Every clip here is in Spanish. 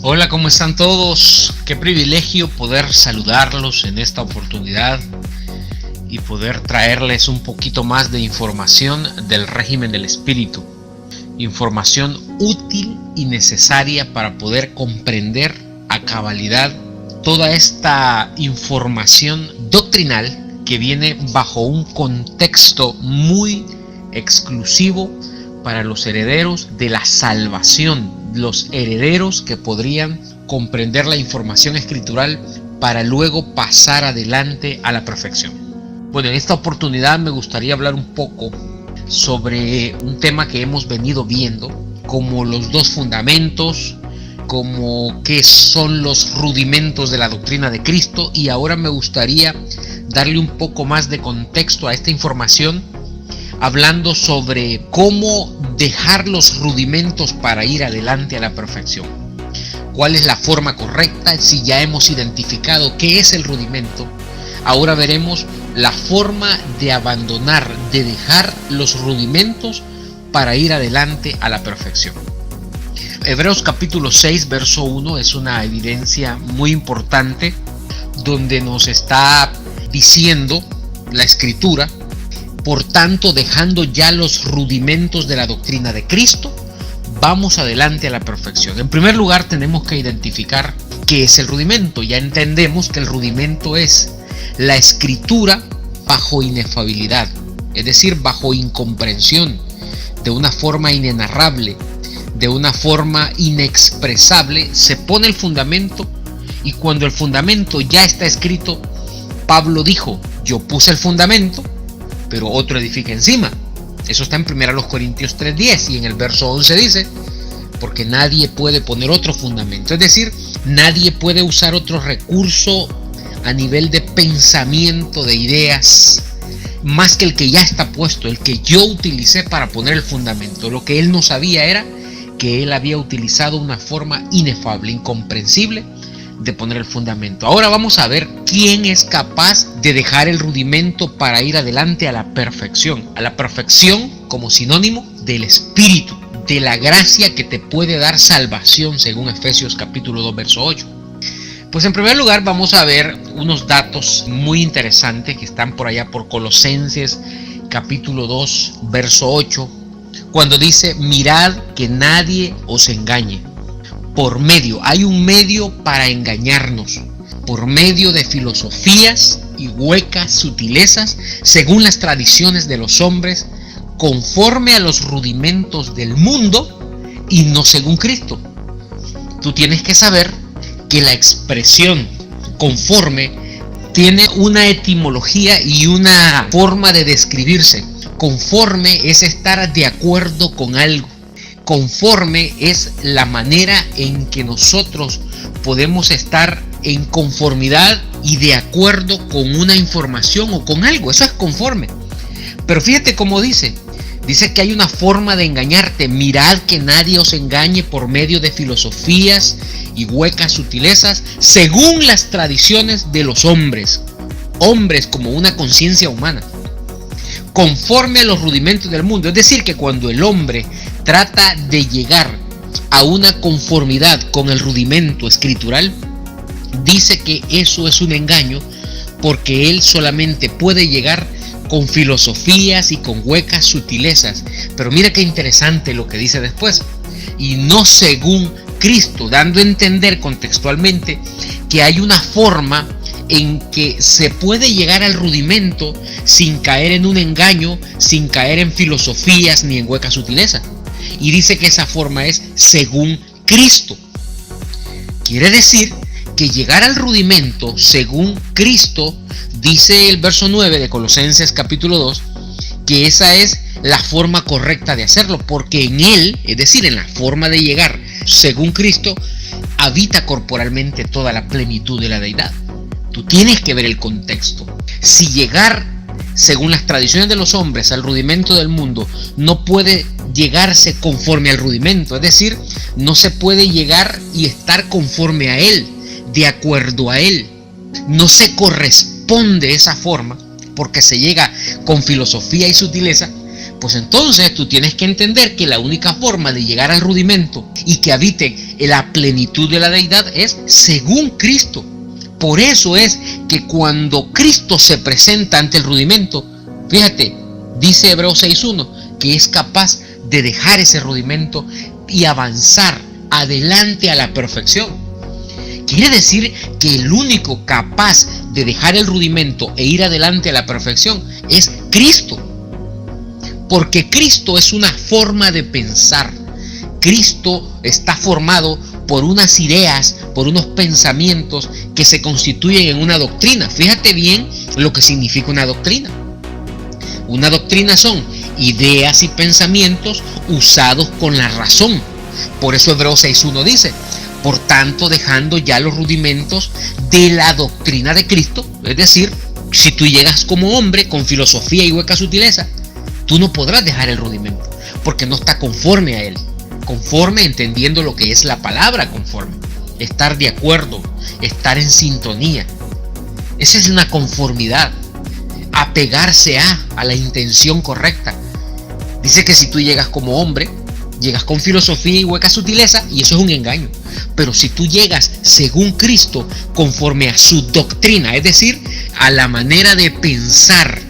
Hola, ¿cómo están todos? Qué privilegio poder saludarlos en esta oportunidad y poder traerles un poquito más de información del régimen del espíritu. Información útil y necesaria para poder comprender a cabalidad toda esta información doctrinal que viene bajo un contexto muy exclusivo para los herederos de la salvación, los herederos que podrían comprender la información escritural para luego pasar adelante a la perfección. Bueno, en esta oportunidad me gustaría hablar un poco sobre un tema que hemos venido viendo, como los dos fundamentos, como qué son los rudimentos de la doctrina de Cristo, y ahora me gustaría darle un poco más de contexto a esta información, hablando sobre cómo dejar los rudimentos para ir adelante a la perfección. ¿Cuál es la forma correcta? Si ya hemos identificado qué es el rudimento, ahora veremos la forma de abandonar, de dejar los rudimentos para ir adelante a la perfección. Hebreos capítulo 6, verso 1 es una evidencia muy importante donde nos está diciendo la escritura: por tanto, dejando ya los rudimentos de la doctrina de Cristo, vamos adelante a la perfección. En primer lugar, tenemos que identificar qué es el rudimento. Ya entendemos que el rudimento es la escritura bajo inefabilidad, es decir, bajo incomprensión, de una forma inenarrable, de una forma inexpresable. Se pone el fundamento, y cuando el fundamento ya está escrito, Pablo dijo: yo puse el fundamento, pero otro edifica encima. Eso está en 1 Corintios 3:10, y en el verso 11 dice: porque nadie puede poner otro fundamento, es decir, nadie puede usar otro recurso a nivel de pensamiento, de ideas, más que el que ya está puesto, el que yo utilicé para poner el fundamento. Lo que él no sabía era que él había utilizado una forma inefable, incomprensible de poner el fundamento. Ahora vamos a ver quién es capaz de dejar el rudimento para ir adelante a la perfección. A la perfección como sinónimo del Espíritu, de la gracia que te puede dar salvación, según Efesios capítulo 2, verso 8. Pues en primer lugar vamos a ver unos datos muy interesantes que están por allá por Colosenses capítulo 2, verso 8, cuando dice: mirad que nadie os engañe. Por medio, hay un medio para engañarnos, por medio de filosofías y huecas sutilezas, según las tradiciones de los hombres, conforme a los rudimentos del mundo y no según Cristo. Tú tienes que saber que la expresión conforme tiene una etimología y una forma de describirse. Conforme es estar de acuerdo con algo. Conforme es la manera en que nosotros podemos estar en conformidad y de acuerdo con una información o con algo. Eso es conforme. Pero fíjate cómo dice que hay una forma de engañarte. Mirad que nadie os engañe por medio de filosofías y huecas sutilezas, según las tradiciones de los hombres. Hombres como una conciencia humana. Conforme a los rudimentos del mundo. Es decir, que cuando el hombre trata de llegar a una conformidad con el rudimento escritural, dice que eso es un engaño, porque él solamente puede llegar con filosofías y con huecas sutilezas. Pero mira qué interesante lo que dice después: y no según Cristo, dando a entender contextualmente que hay una forma en que se puede llegar al rudimento sin caer en un engaño, sin caer en filosofías ni en huecas sutilezas. Y dice que esa forma es según Cristo. Quiere decir que llegar al rudimento según Cristo, dice el verso 9 de Colosenses capítulo 2, que esa es la forma correcta de hacerlo, porque en él, es decir, en la forma de llegar según Cristo, habita corporalmente toda la plenitud de la deidad. Tú tienes que ver el contexto. Si llegar según las tradiciones de los hombres al rudimento del mundo, no puede llegarse conforme al rudimento, es decir, no se puede llegar y estar conforme a él, de acuerdo a él. No se corresponde esa forma, porque se llega con filosofía y sutileza. Pues entonces tú tienes que entender que la única forma de llegar al rudimento y que habite en la plenitud de la deidad es según Cristo. Por eso es que cuando Cristo se presenta ante el rudimento, fíjate, dice Hebreos 6.1, que es capaz de dejar ese rudimento y avanzar adelante a la perfección. Quiere decir que el único capaz de dejar el rudimento e ir adelante a la perfección es Cristo. Porque Cristo es una forma de pensar. Cristo está formado por unas ideas, por unos pensamientos que se constituyen en una doctrina. Fíjate bien lo que significa una doctrina. Una doctrina son ideas y pensamientos usados con la razón. Por eso Hebreos 6.1 dice: por tanto, dejando ya los rudimentos de la doctrina de Cristo. Es decir, si tú llegas como hombre con filosofía y hueca sutileza, tú no podrás dejar el rudimento, porque no está conforme a él. Conforme, entendiendo lo que es la palabra conforme. Estar de acuerdo, estar en sintonía. Esa es una conformidad. Apegarse a la intención correcta. Dice que si tú llegas como hombre, llegas con filosofía y hueca sutileza, y eso es un engaño. Pero si tú llegas según Cristo, conforme a su doctrina, es decir, a la manera de pensar,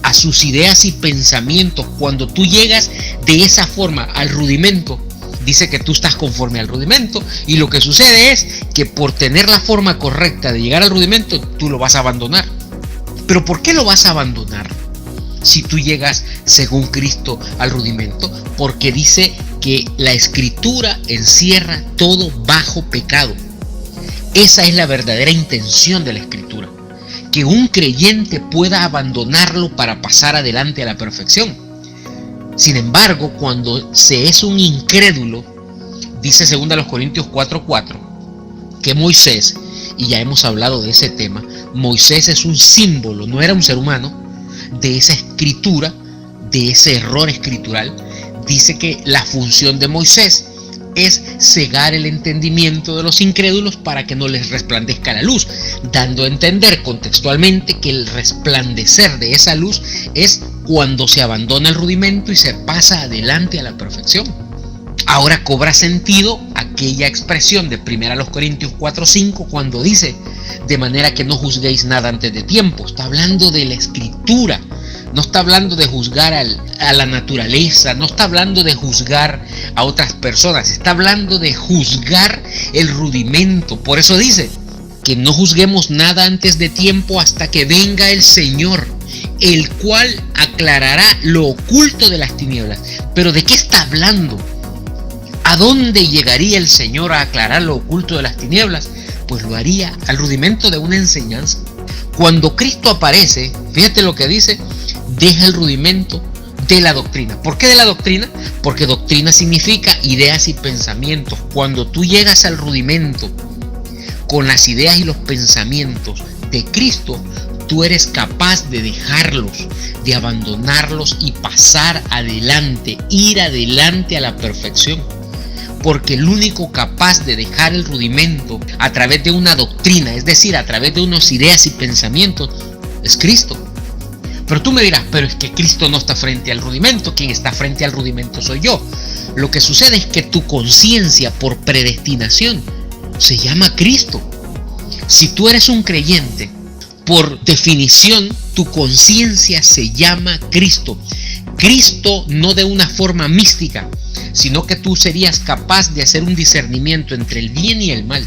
a sus ideas y pensamientos, cuando tú llegas de esa forma al rudimento, dice que tú estás conforme al rudimento, y lo que sucede es que por tener la forma correcta de llegar al rudimento, tú lo vas a abandonar. ¿Pero por qué lo vas a abandonar si tú llegas según Cristo al rudimento? Porque dice que la Escritura encierra todo bajo pecado. Esa es la verdadera intención de la Escritura, que un creyente pueda abandonarlo para pasar adelante a la perfección. Sin embargo, cuando se es un incrédulo, dice 2 Corintios 4:4, que Moisés, y ya hemos hablado de ese tema, Moisés es un símbolo, no era un ser humano, de esa escritura, de ese error escritural. Dice que la función de Moisés es cegar el entendimiento de los incrédulos para que no les resplandezca la luz, dando a entender contextualmente que el resplandecer de esa luz es cuando se abandona el rudimento y se pasa adelante a la perfección. Ahora cobra sentido aquella expresión de 1 Corintios 4:5 cuando dice: de manera que no juzguéis nada antes de tiempo. Está hablando de la Escritura. No está hablando de juzgar a la naturaleza, no está hablando de juzgar a otras personas, está hablando de juzgar el rudimento. Por eso dice que no juzguemos nada antes de tiempo hasta que venga el Señor, el cual aclarará lo oculto de las tinieblas. ¿Pero de qué está hablando? ¿A dónde llegaría el Señor a aclarar lo oculto de las tinieblas? Pues lo haría al rudimento de una enseñanza. Cuando Cristo aparece, fíjate lo que dice: deja el rudimento de la doctrina. ¿Por qué de la doctrina? Porque doctrina significa ideas y pensamientos. Cuando tú llegas al rudimento con las ideas y los pensamientos de Cristo, tú eres capaz de dejarlos, de abandonarlos y pasar adelante, ir adelante a la perfección. Porque el único capaz de dejar el rudimento a través de una doctrina, es decir, a través de unas ideas y pensamientos, es Cristo. Pero tú me dirás: pero es que Cristo no está frente al rudimento, quien está frente al rudimento soy yo. Lo que sucede es que tu conciencia, por predestinación, se llama Cristo. Si tú eres un creyente, por definición, tu conciencia se llama Cristo. Cristo no de una forma mística, sino que tú serías capaz de hacer un discernimiento entre el bien y el mal.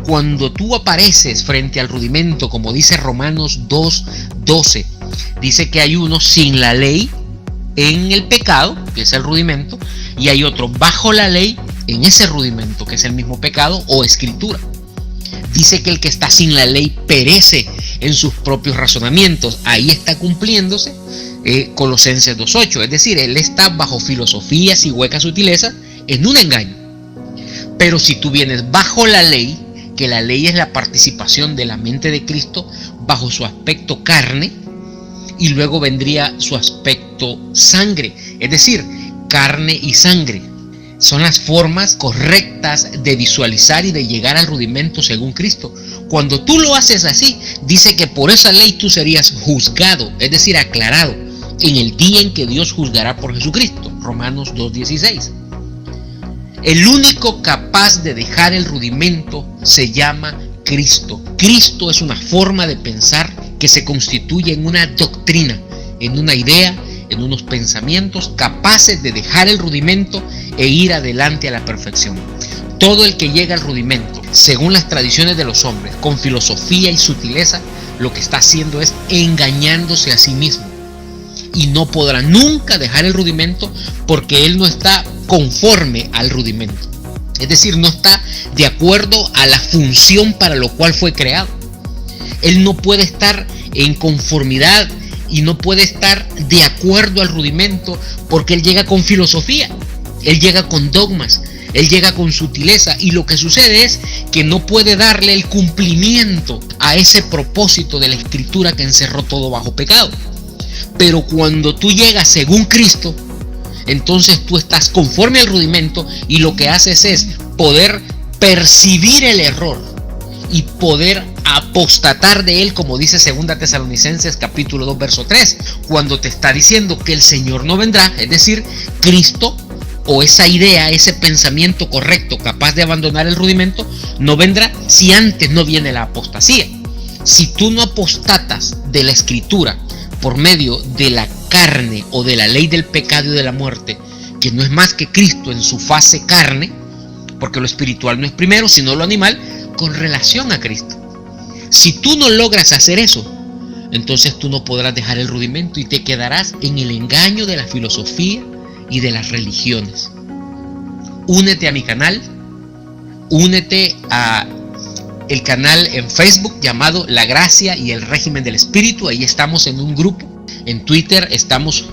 Cuando tú apareces frente al rudimento, como dice Romanos 2:12, dice que hay uno sin la ley en el pecado, que es el rudimento, y hay otro bajo la ley en ese rudimento, que es el mismo pecado o escritura. Dice que el que está sin la ley perece en sus propios razonamientos. Ahí está cumpliéndose Colosenses 2:8, es decir, él está bajo filosofías y huecas sutilezas en un engaño. Pero si tú vienes bajo la ley, que la ley es la participación de la mente de Cristo bajo su aspecto carne, y luego vendría su aspecto sangre, es decir, carne y sangre. Son las formas correctas de visualizar y de llegar al rudimento según Cristo. Cuando tú lo haces así, dice que por esa ley tú serías juzgado, es decir, aclarado, en el día en que Dios juzgará por Jesucristo. Romanos 2:16. El único capaz de dejar el rudimento se llama Cristo. Cristo es una forma de pensar que se constituye en una doctrina, en una idea, en unos pensamientos capaces de dejar el rudimento e ir adelante a la perfección. Todo el que llega al rudimento, según las tradiciones de los hombres, con filosofía y sutileza, lo que está haciendo es engañándose a sí mismo. Y no podrá nunca dejar el rudimento porque él no está conforme al rudimento. Es decir, no está de acuerdo a la función para lo cual fue creado. Él no puede estar en conformidad y no puede estar de acuerdo al rudimento porque él llega con filosofía, él llega con dogmas, él llega con sutileza, y lo que sucede es que no puede darle el cumplimiento a ese propósito de la Escritura que encerró todo bajo pecado. Pero cuando tú llegas según Cristo, entonces tú estás conforme al rudimento y lo que haces es poder percibir el error y poder apostatar de él, como dice 2 Tesalonicenses capítulo 2 verso 3, cuando te está diciendo que el Señor no vendrá, es decir, Cristo o esa idea, ese pensamiento correcto capaz de abandonar el rudimento, no vendrá si antes no viene la apostasía. Si tú no apostatas de la Escritura por medio de la carne o de la ley del pecado y de la muerte, que no es más que Cristo en su fase carne, porque lo espiritual no es primero, sino lo animal, con relación a Cristo. Si tú no logras hacer eso, entonces tú no podrás dejar el rudimento y te quedarás en el engaño de la filosofía y de las religiones. Únete a mi canal, únete a el canal en Facebook llamado La Gracia y el Régimen del Espíritu. Ahí estamos en un grupo. En Twitter estamos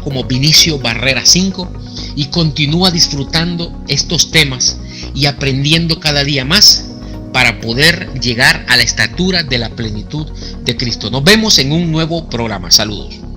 como Vinicio Barrera 5 y continúa disfrutando estos temas y aprendiendo cada día más para poder llegar a la estatura de la plenitud de Cristo. Nos vemos en un nuevo programa. Saludos.